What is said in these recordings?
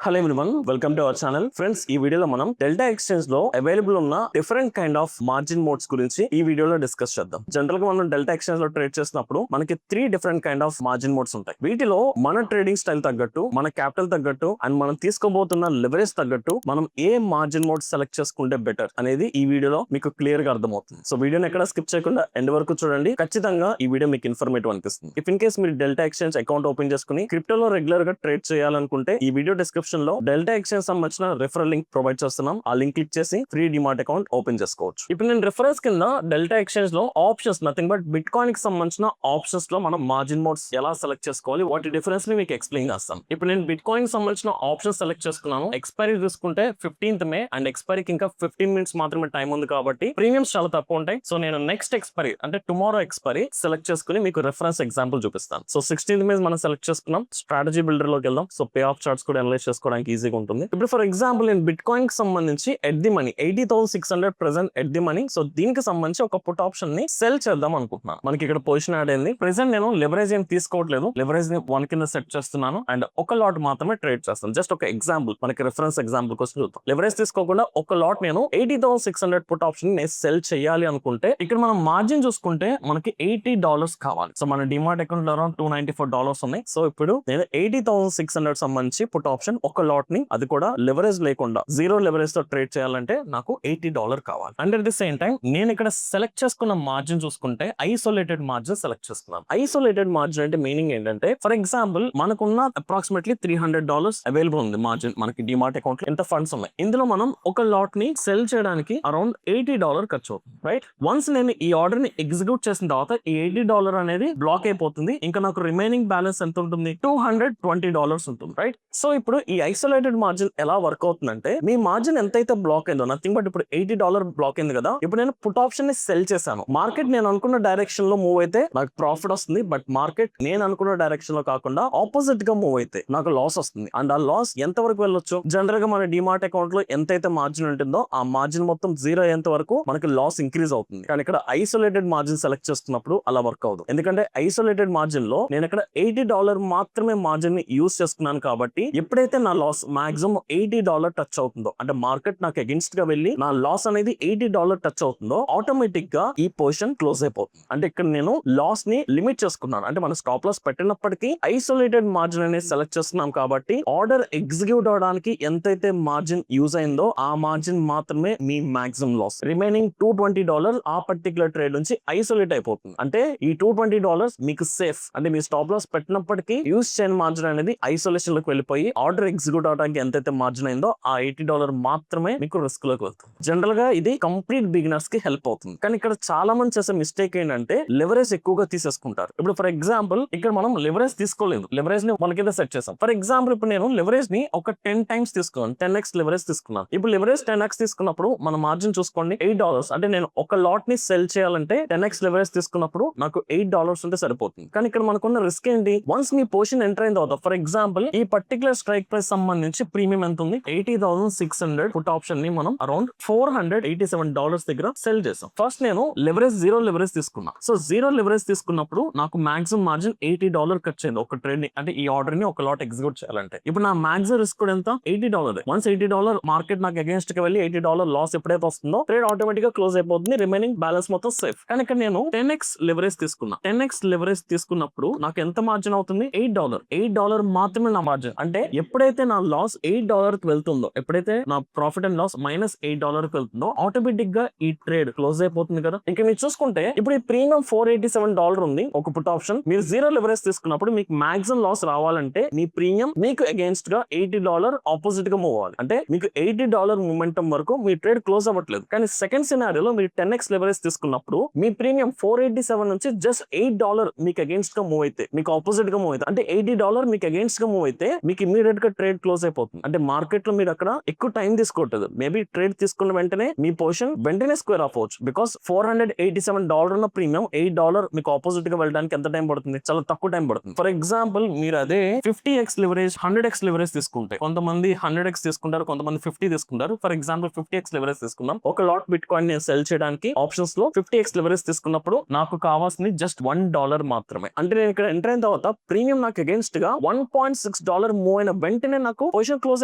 Hello everyone, welcome to our channel. Friends, ఈ వీడియోలో మనం డెల్టా ఎక్స్చేంజ్ లో అవైలబుల్ ఉన్న different kind of margin modes గురించి ఈ వీడియోలో డిస్కస్ చేద్దాం. జనరల్ గా మనం డెల్టా ఎక్స్చేంజ్ లో ట్రేడ్ చేసినప్పుడు మనకి 3 different kind of margin modes ఉంటాయి. వీటిలో మన ట్రేడింగ్ స్టైల్ తగ్గట్టు, మన క్యాపిటల్ తగ్గట్టు అండ్ మనం తీసుకోబోతున్న లెవరేజ్ తగ్గట్టు మనం ఏ మార్జిన్ మోడ్ సెలెక్ట్ చేసుకుంటే బెటర్ అనేది ఈ వీడియోలో మీకు క్లియర్ గా అర్థమవుతుంది. సో వీడియోని ఎక్కడ స్కిప్ చేయకుండా ఎండ్ వరకు చూడండి. ఖచ్చితంగా ఈ వీడియో మీకు ఇన్ఫర్మేటివ్ అనిపిస్తుంది. ఇఫ్ ఇన్ కేస్ మీరు డెల్టా ఎక్స్చేంజ్ అకౌంట్ ఓపెన్ చేసుకుని క్రిప్టోలో రెగ్యులర్ గా ట్రేడ్ చేయాలనుకుంటే ఈ వీడియో డిస్క్రిప్షన్ లో డెల్టా ఎక్స్చేంజ్ సంబంధించిన రిఫరల్ లింక్ ప్రొవైడ్ చేస్తున్నాం. ఆ లింక్ క్లిక్ చేసి ఫ్రీ డిమార్ట్ అకౌంట్ ఓపెన్ చేసుకోవచ్చు. ఇప్పుడు నేను రిఫరెన్స్ కింద డెల్టా ఎక్స్చేంజ్ లో options nothing but bit coin కి సంబంధించిన ఆప్షన్స్ లో మనం మార్జిన్ మోడ్స్ ఎలా సెలెక్ట్ చేసుకోవాలి, వాటి డిఫరెన్స్ ని మీకు ఎక్స్ప్లెయిన్ చేస్తాం. ఇప్పుడు నేను బిట్ కాయిన్ సంబంధించిన ఆప్షన్ సెలెక్ట్ చేసుకున్నాను. ఎక్స్పైరీ చూసుకుంటే 15th మే అండ్ ఎక్స్పైరీకి ఇంకా 15 minutes మాత్రమే టైం ఉంది కాబట్టి ప్రీమియమ్స్ చాలా తక్కువ ఉంటాయి. సో నేను నెక్స్ట్ ఎక్స్పైరీ అంటే టుమారో ఎక్స్పైరీ సెలెక్ట్ చేసుకుని మీకు రెఫరెన్స్ ఎగ్జాంపుల్ చూపిస్తాను. సో 16th మే మనం సెలెక్ట్ చేసుకున్నాం. స్ట్రాటజీ బిల్డర్ లోకి వెళ్దాం. సో పే ఆఫ్ చార్ట్స్ కూడా అనలైజ్ చేసుకోవడానికి ఈజీగా ఉంటుంది. ఇప్పుడు ఫర్ ఎగ్జాంపుల్ నేను బిట్ కాయిన్ కి సంబంధించి at the money 80,600 present at the money. So దీనికి సంబంధించి ఒక పుట్ ఆప్షన్ ని సెల్ చేద్దాం అనుకుంటున్నాను. మనకి ఇక్కడ పొజిషన్ యాడ్ అయింది. ప్రెసెంట్ నేను లెవరేజ్ ఏం తీసుకోవట్లేదు. లెవరేజ్ ని 1 కింద సెట్ చేస్తున్నాను అండ్ ఒక లాట్ మాత్రమే ట్రేడ్ చేస్తాను. జస్ట్ ఒక ఎగ్జాంపుల్, మనకి రిఫరెన్స్ ఎగ్జాంపుల్ కోసం చూద్దాం. లెవరేజ్ తీసుకోకుండా ఒక లాట్ నేను 80,600 పుట్ ఆప్షన్ ని సెల్ చేయాలి అనుకుంటే ఇక్కడ మనం మార్జిన్ చూసుకుంటే మనకి $80 కావాలి. సో మన డిమార్ట్ అకౌంట్ లో అరౌండ్ $294 ఉన్నాయి. సో ఇప్పుడు నేను 80,600 సంబంధించి పుట్ ఆప్షన్ ఒక లాట్ ని, అది కూడా లెవరేజ్ లేకుండా జీరో లెవరేజ్ తో ట్రేడ్ చేయాలంటే నాకు $80 కావాలి. And at the same time నేను ఇక్కడ సెలెక్ట్ చేసుకున్న మార్జిన్ చూసుకుంటే ఐసోలేటెడ్ మార్జిన్ సెలెక్ట్ చేసుకున్నాను. ఐసోలేటెడ్ మార్జిన్ అంటే మీనింగ్ ఏంటంటే ఫర్ ఎగ్జాంపుల్ మనకున్న అప్రాక్సిమేట్లీ $300 అవైలబుల్ ఉంది మార్జిన్. మనకి డిమార్ట్ అకౌంట్ లో ఎంత ఫండ్స్ ఉన్నాయి. ఇందులో మనం ఒక లాట్ ని సెల్ చేయడానికి అరౌండ్ $80 ఖర్చు అవుతుంది. రైట్, వన్స్ నేను ఈ ఆర్డర్ ని ఎగ్జిక్యూట్ చేసిన తర్వాత ఈ $80 అనేది బ్లాక్ అయిపోతుంది. ఇంకా నాకు రిమైనింగ్ బ్యాలెన్స్ ఎంత ఉంటుంది? $220 ఉంటుంది. రైట్, సో ఇప్పుడు ఈ ఐసోలేటెడ్ మార్జిన్ ఎలా వర్క్ అవుతుందంటే మీ మార్జిన్ ఎంతైతే బ్లాక్ అయిందో నథింగ్ బట్ ఇప్పుడు $80 బ్లాక్ అయింది కదా, ఇప్పుడు నేను పుట్ ఆప్షన్ ని సెల్ చేశాను. మార్కెట్ నేను అనుకున్న డైరెక్షన్ లో మూవ్ అయితే నాకు ప్రాఫిట్ వస్తుంది. బట్ మార్కెట్ నేను అనుకున్న డైరెక్షన్ లో కాకుండా ఆపోజిట్ గా మూవ్ అయితే నాకు లాస్ వస్తుంది. అండ్ ఆ లాస్ ఎంత వరకు వెళ్ళొచ్చు? జనరల్ గా మన డిమార్ట్ అకౌంట్ లో ఎంతైతే మార్జిన్ ఉంటుందో ఆ మార్జిన్ మొత్తం జీరో అయ్యేంత వరకు మనకి లాస్ ఇంక్రీజ్ అవుతుంది. కానీ ఇక్కడ ఐసోలేటెడ్ మార్జిన్ సెలెక్ట్ చేస్తున్నప్పుడు అలా వర్క్ అవుతుంది. ఎందుకంటే ఐసోలేటెడ్ మార్జిన్ లో నేను ఇక్కడ $80 మాత్రమే మార్జిన్ ని యూస్ చేసుకున్నాను కాబట్టి ఎప్పుడైతే నా లాస్ మాక్సిమం $80 టచ్ అవుతుందో, అంటే మార్కెట్ నాకు అగెన్స్ట్ గా వెళ్ళి నా లాస్ అనేది $80 టచ్ అవుతుందో ఆటోమేటిక్ గా ఈ పొజిషన్ క్లోజ్ అయిపోతుంది. అంటే ఇక్కడ నేను లాస్ ని లిమిట్ చేసుకున్నాను. అంటే మన స్టాప్ లాస్ పెట్టినప్పటికీ ఐసోలేటెడ్ మార్జిన్ అనేది సెలెక్ట్ చేస్తున్నాం కాబట్టి ఆర్డర్ ఎగ్జిక్యూట్ అవడానికి ఎంతైతే మార్జిన్ యూజ్ అయిందో ఆ మార్జిన్ మాత్రమే మీ మాక్సిమం లాస్. రిమైనింగ్ $220 ఆ పర్టికులర్ ట్రేడ్ నుంచి ఐసోలేట్ అయిపోతుంది. అంటే ఈ $220 మీకు సేఫ్. అంటే మీ స్టాప్ లాస్ పెట్టినప్పటికీ యూజ్ చేయని మార్జిన్ అనేది ఐసోలేషన్ లోకి వెళ్ళిపోయి ఆర్డర్ ఎగ్జిక్యూట్ అవడానికి ఎంతైతే మార్జిన్ అయిందో ఆ $80 మాత్రమే మీకు రిస్క్ లోకి వెళ్తుంది. జనరల్ గా ఇది కంప్లీట్ బిగినర్స్ కి హెల్ప్ అవుతుంది. కానీ ఇక్కడ చాలా మంది చేసే మిస్టేక్ ఏంటంటే లెవరేజ్ ఎక్కువగా తీసేసుకుంటారు. ఇప్పుడు ఫర్ ఎగ్జాంపుల్ ఇక్కడ మనం లెవరేజ్ తీసుకోలేదు, లెవరేజ్ ని 1 కింద సెట్ చేసాం. ఫర్ ఎగ్జాంపుల్ ఇప్పుడు నేను లెవరేజ్ ని ఒక 10 times తీసుకున్నాను, 10x లెవరేజ్ తీసుకున్నాను. ఇప్పుడు లెవరేజ్ 10x తీసుకున్నప్పుడు మన మార్జిన్ చూసుకోండి $8. అంటే నేను ఒక లాట్ ని సెల్ చేయాలంటే 10x లెవరేజ్ తీసుకున్నప్పుడు నాకు $8 ఉంటే సరిపోతుంది. కానీ ఇక్కడ మనకున్న రిస్క్ ఏంటి? వన్స్ మీ పొజిషన్ ఎంటర్ అయిన తర్వాత ఫర్ ఎగ్జాంపుల్ ఈ పర్టికులర్ స్ట్రైక్ ప్రైస్ సంబంధించి ప్రీమియం ఎంత ఉంది? 80,600 పుట్ ఆప్షన్ ని మనం అరౌండ్ $487 దగ్గర సెల్ చేసాం. ఫస్ట్ నేను లెవరేజ్ జీరో లెవరేజ్ తీసుకున్నా. సో జీరో లెవరేజ్ తీసుకున్నప్పుడు నాకు మాక్సిమం మార్జిన్ $80 ఖర్చు అయింది ఒక ట్రేడ్ ని, అంటే ఈ ఆర్డర్ ని ఒక లాట్ ఎగ్జిక్యూట్ చేయాలంటే. ఇప్పుడు నా మాక్సిమం రిస్క్ కూడా ఎంత? $80. వన్స్ $80 మార్కెట్ నాకు అగేన్స్ట్ కి వెళ్ళి $80 లాస్ ఎప్పుడైతే వస్తుందో ట్రేడ్ ఆటోమేటిక్ గా క్లోజ్ అయిపోతుంది. రిమైనింగ్ బ్యాలెన్స్ మొత్తం సేఫ్. కానీ ఇక్కడ నేను 10x లెవరేజ్ తీసుకున్నా. 10x లెవరేజ్ తీసుకున్నప్పుడు నాకు ఎంత మార్జిన్ అవుతుంది? $8 మాత్రమే నా మార్జిన్. అంటే ఎప్పుడైతే నా లాస్ $8 కి వెళ్తుందో, ఎప్పుడైతే నా ప్రాఫిట్ అండ్ లాస్ -$8 కి వెళ్తుందో ఆటోమేటిక్ గా ఈ ట్రేడ్ క్లోజ్ అయిపోతుంది కదా. ఇంకా మీరు చూసుకుంటే ఇప్పుడు ఈ ప్రీమియం $487 ఉంది ఒక పుట్ ఆప్షన్. మీరు జీరో లెవరేజ్ తీసుకున్నప్పుడు మీకు మాక్సిమం లాస్ రావాలంటే మీ ప్రీమియం మీకు అగేన్స్ట్ గా $80 ఆపోజిట్ గా మూవ్ అవ్వాలి. అంటే మీకు $80 మూమెంటం వరకు మీ ట్రేడ్ క్లోజ్ అవ్వట్లేదు. కానీ సెకండ్ సినారియోలో మీరు 10x లెవరేజ్ తీసుకున్నప్పుడు మీ ప్రీమియం 487 నుంచి జస్ట్ $8 మీకు అగేన్స్ట్ గా మూవ్ అయితే, మీకు ఆపోజిట్ గా మూవ్ అయితే, అంటే $80 మీకు అగేన్స్ట్ గా మూవ్ అయితే మీకు ఇమీడియట్ గా ట్రేడ్ క్లోజ్ అయిపోతుంది. అంటే మార్కెట్ లో మీరు అక్కడ ఎక్కువ టైం తీసుకోవట్లేదు. మేబీ ట్రేడ్ తీసుకున్న వెంటనే మీ పొజిషన్ వెంటనే స్క్వేర్ ఆఫ్ అవచ్చు. బికాస్ $487 ఉన్న ప్రీమియం $8 మీకు ఆపోజిట్ గా వెళ్ళడానికి ఎంత టైం పడుతుంది? చాలా తక్కువ టైం పడుతుంది. ఫర్ ఎగ్జాంపుల్ మీరు అదే 50x లెవరేజ్ 100x లెవరేజ్ తీసుకుంటే, కొంతమంది 100x తీసుకుంటారు, కొంతమంది 50 తీసుకుంటారు. ఫర్ ఎగ్జాంపుల్ 50x లెవరేజ్ తీసుకుందాం. ఒక లాట్ బిట్ కాయిన్ ని సెల్ చేయడానికి ఆప్షన్స్ లో 50x లెవరేజ్ తీసుకున్నప్పుడు నాకు కావాల్సింది జస్ట్ $1 మాత్రమే. అంటే నేను ఇక్కడ ఎంటర్ అయిన తర్వాత ప్రీమియం నాకు అగేన్స్ట్ గా $1.6 మూవ్ అయిన వెంటనే వెంటనే నాకు పొజిషన్ క్లోజ్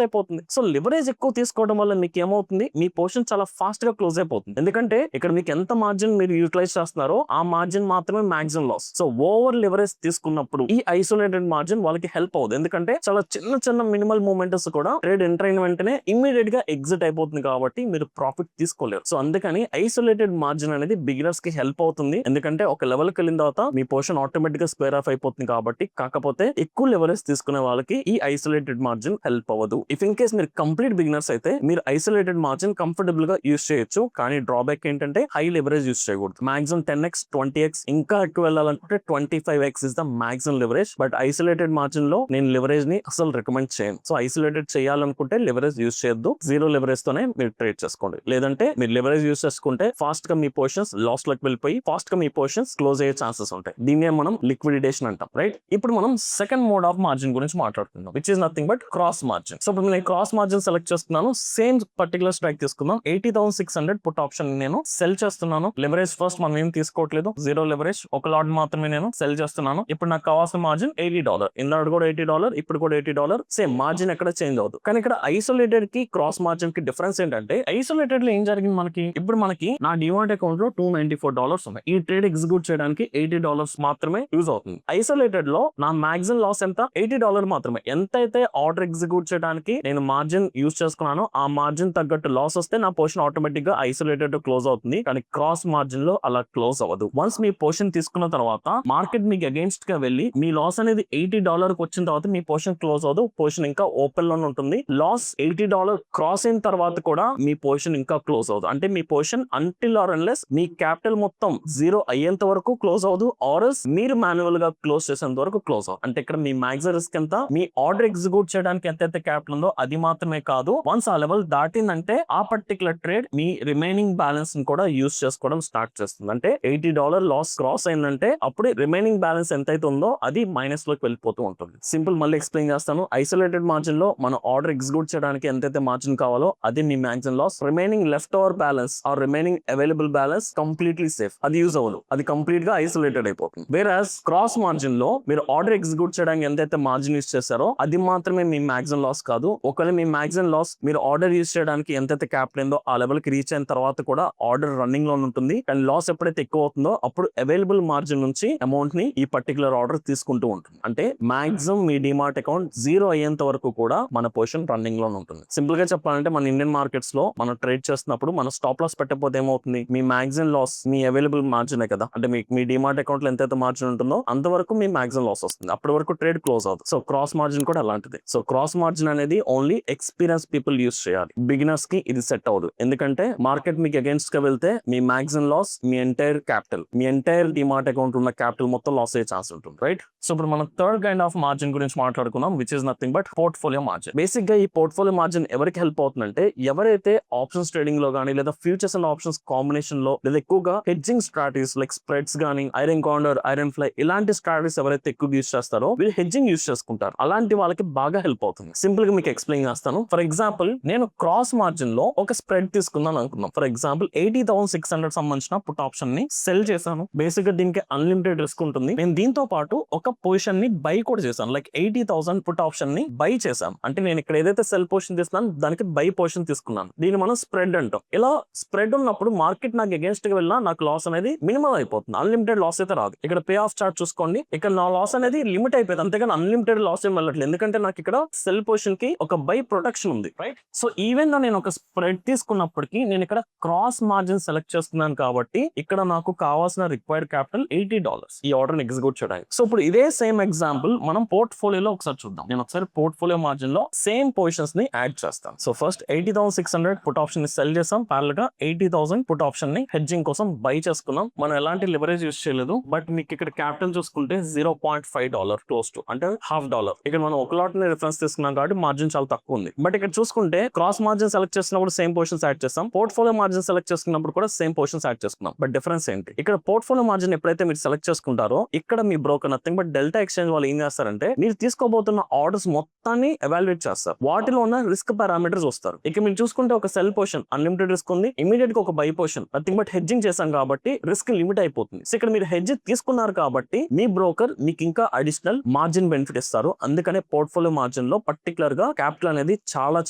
అయిపోతుంది. సో లివరేజ్ ఎక్కువ తీసుకోవడం వల్ల మీకు ఏమవుతుంది, మీ పొజిషన్ చాలా ఫాస్ట్ గా క్లోజ్ అయిపోతుంది. ఎందుకంటే ఇక్కడ మీకు ఎంత మార్జిన్ మీరు యూటిలైజ్ చేస్తున్నారో ఆ మార్జిన్ మాత్రమే maximum loss. So over leverage తీసుకున్నప్పుడు ఈ ఐసోలేటెడ్ మార్జిన్ వాళ్ళకి హెల్ప్ అవుతుంది. ఎందుకంటే చాలా చిన్న చిన్న మినిమల్ మూమెంట్స్ కూడా ట్రేడ్ ఎంటర్ అయిన వెంటనే ఇమ్మీడియట్ గా ఎగ్జిట్ అయిపోతుంది కాబట్టి మీరు ప్రాఫిట్ తీసుకోలేరు. సో అందుకని ఐసోలేటెడ్ మార్జిన్ అనేది బిగినర్స్ కి హెల్ప్ అవుతుంది. ఎందుకంటే ఒక లెవెల్ కి వెళ్ళిన తర్వాత మీ పొజిషన్ ఆటోమేటిక్ గా స్క్వేర్ ఆఫ్ అయిపోతుంది కాబట్టి. కాకపోతే ఎక్కువ లెవరేజ్ తీసుకునే వాళ్ళకి ఈ ఐసోలేటెడ్ మార్జిన్ హెల్ప్ అవ్వదు. ఇఫ్ ఇన్ కేస్ మీరు కంప్లీట్ బిగినర్స్ అయితే మీరు ఐసోలేటెడ్ మార్జిన్ కంఫర్టబుల్ గా యూస్ చేయొచ్చు. కానీ డ్రాబ్యాక్ ఏంటంటే హై లెవరేజ్ యూస్ చేయకూడదు. మాక్సిమం 10x 20x ఇంకా ఎక్కువ వెళ్ళాలనుకుంటే 25x is the maximum leverage. But isolated margin లో నేను లెవరేజ్ ని అసలు రికమెండ్ చేయను. సో ఐసోలేటెడ్ చేయాలనుకుంటే లెవరేజ్ యూస్ చేయొద్దు. జీరో లెవరేజ్ తోనే మీరు ట్రేడ్ చేసుకోండి. లేదంటే మీరు లెవరేజ్ యూస్ చేసుకుంటే ఫాస్ట్ గా మీ పొజిషన్స్ లాస్ లోకి వెళ్ళిపోయి ఫాస్ట్ గా మీ పొజిషన్స్ క్లోజ్ అయ్యే ఛాన్సెస్ ఉంటాయి. దీన్నే మనం లిక్విడేషన్ అంటాం. రైట్, ఇప్పుడు మనం సెకండ్ మోడ్ ఆఫ్ మార్జిన్ గురించి మాట్లాడుతున్నాం, which is nothing but cross margin. So ఇప్పుడు నేను క్రాస్ మార్జిన్ సెలెక్ట్ చేస్తున్నాను. సేమ్ పర్టికులర్ స్ట్రైక్ తీసుకుందాం. 80,600 పుట్ ఆప్షన్ నేను సెల్ చేస్తున్నాను. లెవరేజ్ ఫస్ట్ మనం ఏం తీసుకోవట్లేదు, జీరో లెవరేజ్, ఒక లాట్ మాత్రమే నేను సెల్ చేస్తున్నాను. ఇప్పుడు నాకు కావాల్సిన మార్జిన్ $80. ఇందాక కూడా $80, ఇప్పుడు కూడా $80. సేమ్ మార్జిన్ ఎక్కడ చేంజ్ అవ్వదు. కానీ ఇక్కడ ఐసోలేటెడ్ కి క్రాస్ మార్జిన్ కి డిఫరెన్స్ ఏంటంటే, ఐసోలేటెడ్ లో ఏం జరిగింది మనకి, ఇప్పుడు మనకి నా డిమాట్ అకౌంట్ లో $294 ఉన్నాయి. ఈ ట్రేడ్ ఎగ్జిక్యూట్ చేయడానికి $80 మాత్రమే యూజ్ అవుతుంది. ఐసోలేటెడ్ లో నా మాక్సిమం లాస్ ఎంత, $80 మాత్రమే. ఎంతైతే ఆర్డర్ ఎగ్జిక్యూట్ చేయడానికి నేను మార్జిన్ యూజ్ చేసుకున్నానో ఆ మార్జిన్ తగ్గట్టు లాస్ వస్తే నా పొజిషన్ ఆటోమేటిక్ గా ఐసోలేటెడ్ క్లోజ్ అవుతుంది. కానీ క్రాస్ మార్జిన్ లో అలా క్లోజ్ అవ్వదు. వన్స్ మీ పొజిషన్ తీసుకున్న తర్వాత మార్కెట్ మీకు అగేన్స్ట్ గా వెళ్ళి మీ లాస్ అనేది $80 వచ్చిన తర్వాత మీ పొజిషన్ క్లోజ్ అవ్వదు. పొజిషన్ ఇంకా ఓపెన్ లోనే ఉంటుంది. లాస్ $80 క్రాస్ అయిన తర్వాత కూడా మీ పొజిషన్ ఇంకా క్లోజ్ అవ్వదు. అంటే మీ పొజిషన్ అంటిల్ ఆర్ అన్లెస్ మీ క్యాపిటల్ మొత్తం జీరో అయ్యేంత వరకు క్లోజ్ అవ్వదు, ఆర్ఎల్స్ మీరు మాన్యువల్ గా క్లోజ్ చేసేంత వరకు క్లోజ్ అవ్వదు. అంటే ఇక్కడ మీ మాక్సిమం రిస్క్ ఎంత, మీ ఆర్డర్ ఎగ్జిక్యూట్ చేయడానికి ఎంతైతే క్యాపిటల్ ఉందో అది మాత్రమే కాదు. వన్స్ ఆ లెవెల్ దాటిందంటే ఆ పర్టికులర్ ట్రేడ్ మీ రిమైనింగ్ బ్యాలెన్స్ కూడా యూస్ చేసుకోవడం స్టార్ట్ చేస్తుంది. అంటే $80 లాస్ క్రాస్ అయిందంటే అప్పుడు రిమైనింగ్ బ్యాలెన్స్ ఎంతైతే ఉందో అది మైనస్ లోకి వెళ్ళిపోతూ ఉంటుంది. సింపుల్, మళ్ళీ ఎక్స్ప్లెయిన్ చేస్తాను. ఐసోలేటెడ్ మార్జిన్ లో మన ఆర్డర్ ఎగ్జిక్యూట్ చేయడానికి ఎంతైతే మార్జిన్ కావాలో అది మీ maximum loss. Remaining left over balance or remaining available balance completely safe, అది యూజ్ అవ్వదు, అది కంప్లీట్ గా ఐసోలేటెడ్ అయిపోతుంది. వేరాస్ క్రాస్ మార్జిన్ లో మీరు ఆర్డర్ ఎగ్జిక్యూట్ చేయడానికి ఎంతైతే మార్జిన్ యూస్ చేశారో అది మాత్రమే మీ మాక్సిమం లాస్ కాదు. ఒకవేళ మీ మాక్సిమం లాస్ మీరు ఆర్డర్ యూస్ చేయడానికి ఎంతైతే క్యాపిటల్ ఉందో ఆ లెవెల్ కి రీచ్ అయిన తర్వాత కూడా ఆర్డర్ రన్నింగ్ లో ఉంటుంది. కానీ లాస్ ఎప్పుడైతే ఎక్కువ అవుతుందో అప్పుడు అవైలబుల్ మార్జిన్ నుంచి అమౌంట్ ని ఈ పర్టికులర్ ఆర్డర్ తీసుకుంటూ ఉంటుంది. అంటే మాక్సిమం మీ డిమార్ట్ అకౌంట్ జీరో అయ్యేంత వరకు కూడా మన పొజిషన్ రన్నింగ్ లో ఉంటుంది. సింపుల్ గా చెప్పాలంటే మన ఇండియన్ మార్కెట్స్ లో మనం ట్రేడ్ చేస్తున్నప్పుడు మన స్టాప్ లాస్ పెట్టకపోతే ఏమవుతుంది, మీ మాక్సిమం లాస్ మీ అవైలబుల్ మార్జిన్ కదా. అంటే మీ డిమార్ట్ అకౌంట్ లో ఎంతైతే మార్జిన్ ఉంటుందో అంతవరకు మీ మాక్సిమం లాస్ వస్తుంది. అప్పటి వరకు ట్రేడ్ క్లోజ్ అవుతుంది. సో క్రాస్ మార్జిన్ కూడా అలాంటిది. సో క్రాస్ మార్జిన్ అనేది ఓన్లీ ఎక్స్పీరియన్స్ పీపుల్ యూస్ చేయాలి. బిగినర్స్ కి ఇది సెట్ అవ్వదు. ఎందుకంటే మార్కెట్ మీకు అగేన్స్ట్ గా వెళ్తే మీ మాక్సిమం లాస్ మీ ఎంటైర్ క్యాపిటల్, మీ ఎంటైర్ డిమార్ట్ అకౌంట్ ఉన్న క్యాపిటల్ మొత్తం లాస్ అయ్యే ఛాన్స్ ఉంటుంది. రైట్, సో ఇప్పుడు మనం థర్డ్ కైండ్ ఆఫ్ మార్జిన్ గురించి మాట్లాడుకుందాం, which is nothing but portfolio margin. Basic గా ఈ పోర్ట్ఫోలియో మార్జిన్ ఎవరికి హెల్ప్ అవుతుందంటే, ఎవరైతే ఆప్షన్స్ ట్రేడింగ్ లో గానీ లేదా ఫ్యూచర్స్ అండ్ ఆప్షన్స్ కాంబినేషన్ లో లేదా ఎక్కువగా హెడ్జింగ్ స్ట్రాటజీస్ లైక్ స్ప్రెడ్స్ గానీ ఐరన్ కాండర్, ఐరన్ ఫ్లై ఇలాంటి స్ట్రాటజీస్ ఎవరైతే ఎక్కువ యూస్ చేస్తారో వీళ్ళు హెడ్జింగ్ యూస్ చేసుకుంటారు. అలాంటి వాళ్ళకి బాగా హెల్ప్ అవుతుంది. సింపుల్ గా మీకు ఎక్స్ప్లెయిన్ చేస్తాను. ఫర్ ఎగ్జాంపుల్, నేను క్రాస్ మార్జిన్ లో ఒక స్ప్రెడ్ తీసుకుందాం అనుకుందాం. ఫర్ ఎగ్జాంపుల్ 80,600 సంబంధించిన పుట్ ఆప్షన్ ని సెల్ చేశాను. బేసిక్ గా దీనికి అన్లిమిటెడ్ రిస్క్ ఉంటుంది. నేను దీంతో పాటు ఒక పొజిషన్ ని బై కూడా చేశాను. లైక్ 80,000 పుట్ ఆప్షన్ ని బై చేశాను. అంటే నేను ఇక్కడ ఏదైతే సెల్ పొజిషన్ తీసుకున్నాను దానికి బై పొజిషన్ తీసుకున్నాను. దీన్ని మనం స్ప్రెడ్ అంటాం. ఇలా స్ప్రెడ్ ఉన్నప్పుడు మార్కెట్ నాకు అగేన్స్ట్ గా వెళ్ళినా నాకు లాస్ అనేది మినిమం అయిపోతుంది. అన్లిమిటెడ్ లాస్ అయితే రాదు. ఇక్కడ పే ఆఫ్ చార్ట్ చూసుకోండి. ఇక్కడ నా లాస్ అనేది లిమిట్ అయిపోయింది. అంతేగాని అన్లిమిటెడ్ లాస్ ఏం వెళ్ళట్లేదు. ఎందుకంటే నాకు ఇక్కడ సెల్ పొజిషన్ కి ఒక బై ప్రొటెక్షన్ ఉంది. రైట్, సో ఈవెన్ గా నేను ఒక స్ప్రెడ్ తీసుకున్నప్పటికీ నేను ఇక్కడ క్రాస్ మార్జిన్ సెలెక్ట్ చేస్తున్నాను కాబట్టి ఇక్కడ నాకు కావాల్సిన రిక్వైర్డ్ క్యాపిటల్ $80 ఈ ఆర్డర్ ని ఎగ్జిక్యూట్ చేయడానికి. సో ఇప్పుడు ఇదే సేమ్ ఎగ్జాంపుల్ మనం పోర్ట్ఫోలియోలో ఒకసారి చూద్దాం. నేను ఒకసారి పోర్ట్ఫోలియో మార్జిన్ లో సేమ్ పొజిషన్స్ ని యాడ్ చేస్తాను. సో ఫస్ట్ 80,600 పుట్ ఆప్షన్ ని సెల్ చేసాం. ప్యారల్ గా 80,000 పుట్ ఆప్షన్ ని హెడ్జింగ్ కోసం బై చేసుకున్నాం. మనం ఎలాంటి లివరేజ్ యూస్ చేయలేదు. బట్ మీకు ఇక్కడ క్యాపిటల్ చూసుకుంటే $0.5 క్లోజ్ టు, అంటే $0.5. ఇక్కడ మనం ఒక లాట్ ని రిఫరెన్స్ తీసుకున్నాం కాబట్టి మార్జిన్ చాలా తక్కువ ఉంది. బట్ ఇక్కడ చూసుకుంటే క్రాస్ మార్జిన్ సెలెక్ట్ చేసినప్పుడు సేమ్ పొజిషన్స్ యాడ్ చేస్తాం. పోర్ట్ఫోలియో మార్జిన్ సెలెక్ట్ చేసుకున్నప్పుడు కూడా సేమ్ పొజిషన్స్ యాడ్ చేసుకున్నాం. బట్ డిఫరెన్స్ ఏంటి, ఇక్కడ పోర్ట్ఫోలియో మార్జిన్ ఎప్పుడైతే మీరు సెలెక్ట్ చేసుకుంటారో ఇక్కడ మీ broker nothing but delta exchange వాళ్ళు ఏం చేస్తారంటే మీరు తీసుకోబోతున్న ఆర్డర్స్ మొత్తాన్ని ఎవాల్యుయేట్ చేస్తారు. వాటిలో ఉన్న రిస్క్ పారామీటర్స్ వస్తారు. ఇక మీరు చూసుకుంటే ఒక సెల్ పొజిషన్ అన్లిమిటెడ్ రిస్క్ ఉంది, ఇమీడియట్ గా ఒక by position nothing but hedging చేశాం కాబట్టి రిస్క్ లిమిట్ అయిపోతుంది. సో ఇక్కడ మీరు హెడ్జ్ తీసుకున్నారు కాబట్టి మీ బ్రోకర్ మీకు ఇంకా అడిషనల్ మార్జిన్ బెనిఫిట్ ఇస్తారు. అందుకనే పోర్ట్ఫోలియో మార్జిన్ మార్జిన్ లో పర్టికులర్ గా క్యాపిటల్ అనేది చాలా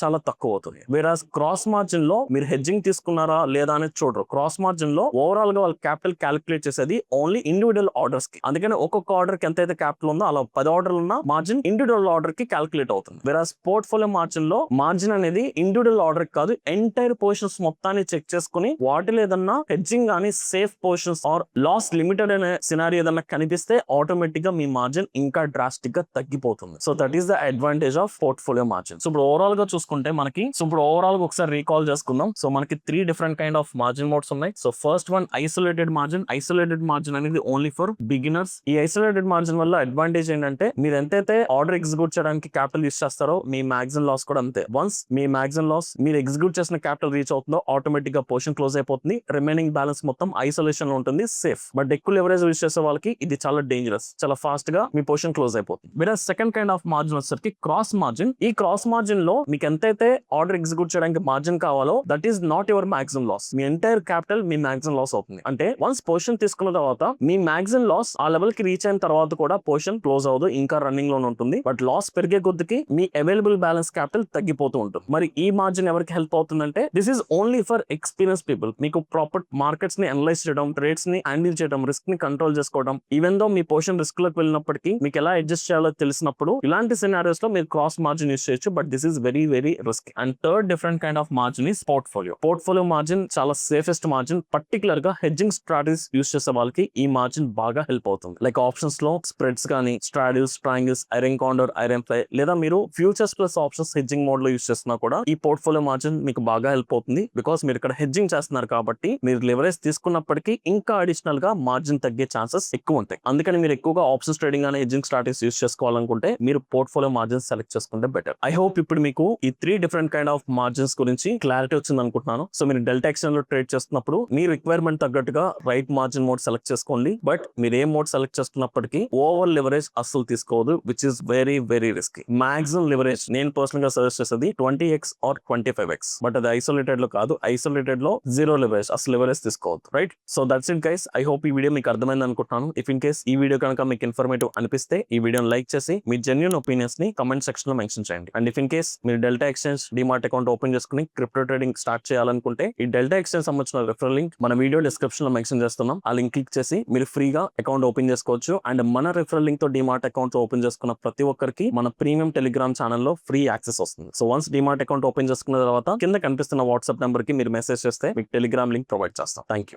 చాలా తక్కువ అవుతుంది. వేరాస్ క్రాస్ మార్జిన్ లో మీరు హెడ్జింగ్ తీసుకున్నారా లేదా అనేది చూడరు. క్రాస్ మార్జిన్ లో ఓవరాల్ గా వాళ్ళ క్యాపిటల్ క్యాలిక్యులేట్ చేసేది ఓన్లీ ఇండివిడువల్ ఆర్డర్స్ కి. అందుకని ఒక్కొక్క ఆర్డర్ కి ఎంతైతే క్యాపిటల్ ఉందో అలా 10 ఆర్డర్లు ఉన్న మార్జిన్ ఇండివిడువల్ ఆర్డర్ కి క్యాలిక్యులేట్ అవుతుంది. వేరాస్ పోర్ట్ఫోలియో మార్జిన్ లో మార్జిన్ అనేది ఇండివిడువల్ ఆర్డర్ కాదు, ఎంటైర్ పొజిషన్స్ మొత్తాన్ని చెక్ చేసుకుని వాటిలో ఏదన్నా హెడ్జింగ్ కానీ safe positions or loss limited అనే సినారీ ఏదన్నా కనిపిస్తే ఆటోమేటిక్ గా మీ మార్జిన్ ఇంకా డ్రాస్టిక్ గా తగ్గిపోతుంది. So that is the advantage of portfolio margin. So ఇప్పుడు ఓవరాల్ గా చూసుకుంటే మనకి ఇప్పుడు ఓవరాల్ గా ఒకసారి రీకాల్ చేసుకుందాం. సో మనకి 3 different kind of margin modes ఉన్నాయి. So first one isolated margin. Isolated margin అనేది ఓన్లీ ఫర్ బిగినర్స్. ఈ ఐసోలేటెడ్ మార్జిన్ వల్ల అడ్వాంటేజ్ ఏంటంటే మీరు ఎంతైతే ఆర్డర్ ఎగ్జిక్యూట్ చేయడానికి క్యాపిటల్ యూస్ చేస్తారో మీ మ్యాక్సిమం లాస్ కూడా అంతే. వన్స్ మీ మ్యాక్సిమం లాస్ మీరు ఎగ్జిక్యూట్ చేసిన క్యాపిటల్ రీచ్ అవుతుందో ఆటోమేటిక్ గా పొజిషన్ క్లోజ్ అయిపోతుంది. రిమైనింగ్ బ్యాలెన్స్ మొత్తం ఐసోలేషన్ లో ఉంటుంది, సేఫ్. బట్ ఎక్కువ లెవరేజ్ యూస్ చేసే వాళ్ళకి ఇది చాలా డేంజరస్, చాలా ఫాస్ట్ గా మీ పొజిషన్ క్లోజ్ అయిపోతుంది. వేరే సెకండ్ కైండ్ ఆఫ్ మార్జిన్ వచ్చేసరికి క్రాస్ మార్జిన్. ఈ క్రాస్ మార్జిన్ లో మీకు ఎంతైతే ఆర్డర్ ఎగ్జిక్యూట్ చేయడానికి మార్జిన్ కావాలో that is not your maximum loss. మీ ఎంటైర్ క్యాపిటల్ మీ మాక్సిమం లాస్ అవుతుంది. అంటే వన్స్ పొజిషన్ తీసుకున్న తర్వాత మీ మాక్సిమం లాస్ ఆ లెవెల్ కి రీచ్ అయిన తర్వాత కూడా పొజిషన్ క్లోజ్ అవ్వదు, ఇంకా రన్నింగ్ లోనే ఉంటుంది. బట్ లాస్ పెరిగే కొద్దికి మీ అవైలబుల్ బ్యాలెన్స్ క్యాపిటల్ తగ్గిపోతూ ఉంటుంది. మరి ఈ మార్జిన్ ఎవరికి హెల్ప్ అవుతుందంటే this is only for experience people. మీకు ప్రాపర్ మార్కెట్స్ ని అనలైజ్ చేయడం, ట్రేడ్స్ ని హ్యాండిల్ చేయడం, రిస్క్ ని కంట్రోల్ చేసుకోవడం, ఈవెన్ దో మీ పొజిషన్ రిస్క్ లోకి వెళ్ళినప్పటికీ మీకు ఎలా అడ్జస్ట్ చేయాలో తెలిసినప్పుడు ఇలాంటి సినారియోస్ లో మీరు క్రాస్ మార్జిన్ యూస్ చేయొచ్చు. But this is very very risk. And third different kind of margin is portfolio. Portfolio margin చాలా సేఫెస్ట్ మార్జిన్. పర్టికులర్ గా హెడ్జింగ్ స్ట్రాటజీస్ యూస్ చేసే వాళ్ళకి ఈ మార్జిన్ బాగా హెల్ప్ అవుతుంది. లైక్ ఆప్షన్స్ లో స్ప్రెడ్స్ కానీ straddles, triangles, iron condor, iron fly లేదా మీరు futures plus options hedging mode లో యూస్ చేస్తున్నా కూడా ఈ పోర్ట్ఫోలియో మార్జిన్ మీకు బాగా హెల్ప్ అవుతుంది. బికాస్ మీరు ఇక్కడ హెడ్జింగ్ చేస్తున్నారు కాబట్టి మీరు లెవరేజ్ తీసుకున్నప్పటికీ ఇంకా అడిషనల్ గా మార్జిన్ తగ్గే ఛాన్సెస్ ఎక్కువ ఉంటాయి. అందుకని మీరు ఎక్కువగా ఆప్షన్స్ ట్రేడింగ్ అనే హెడ్జింగ్ స్ట్రాటజీస్ యూస్ చేసుకోవాలనుకుంటే మీరు పోర్ట్ఫోలియో మార్జిన్ సెలెక్ట్ చేసుకుంటే బెటర్. ఐ హోప్ ఇప్పుడు మీకు ఈ 3 డిఫరెంట్ కైండ్ ఆఫ్ మార్జిన్స్ గురించి క్లారిటీ వచ్చింది అనుకుంటున్నాను. సో మీరు డెల్టా ఎక్స్చేంజ్ లో ట్రేడ్ చేస్తున్నప్పుడు మీ రిక్వైర్మెంట్ తగ్గట్టుగా రైట్ మార్జిన్ మోడ్ సెలెక్ట్ చేసుకోండి. బట్ మీరు ఏ మోడ్ సెలెక్ట్ చేసుకున్నప్పటికీ ఓవర్ లెవరేజ్ అస్సలు తీసుకోవద్దు, which is very very risky. Maximum leverage నేను పర్సనల్ గా సజెస్ట్ చేసేది 20x or 25x. బట్ అది ఐసోలేటెడ్ లో కాదు. ఐసోలేటెడ్ లో జీరో లెవరేజ్, అసలు లెవరేజ్ తీసుకోవద్దు. Right? So that's it guys. I hope ఈ వీడియో మీకు అర్థమైంది అనుకుంటున్నాను. ఇఫ్ ఇన్ కేస్ ఈ వీడియో కనుక మీకు ఇన్ఫర్మేటివ్ అనిపిస్తే ఈ వీడియోని లైక్ చేసి మీ జెన్యూన్ ఒపీనియన్స్ ని కమెంట్ సెక్షన్ లో మెన్షన్ చేయండి. అండ్ ఇఫ్ ఇన్ కేస్ మీరు delta exchange DMart account open చేసుకుని క్రిప్టో ట్రేడింగ్ స్టార్ట్ చేయాలనుకుంటే ఈ డెల్టా ఎక్స్చేంజ్ సంబంధించిన రిఫరల్ లింక్ మన వీడియో డిస్క్రిప్షన్ లో మెన్షన్ చేస్తున్నాం. ఆ లింక్ క్లిక్ చేసి మీరు ఫ్రీగా అకౌంట్ ఓపెన్ చేసుకోవచ్చు. అండ్ మన రిఫరల్ లింక్ తో డిమార్ట్ అకౌంట్ ఓపెన్ చేసుకున్న ప్రతి ఒక్కరికి మన ప్రీమియం టెలిగ్రామ్ ఛానల్లో ఫ్రీ యాక్సెస్ వస్తుంది. So once DMart account open చేసుకున్న తర్వాత కింద కనిపిస్తున్న వాట్సాప్ నెంబర్ కి మీరు మెసేజ్ చేస్తే మీకు టెలిగ్రామ్ లింక్ ప్రొవైడ్ చేస్తాం. Thank you.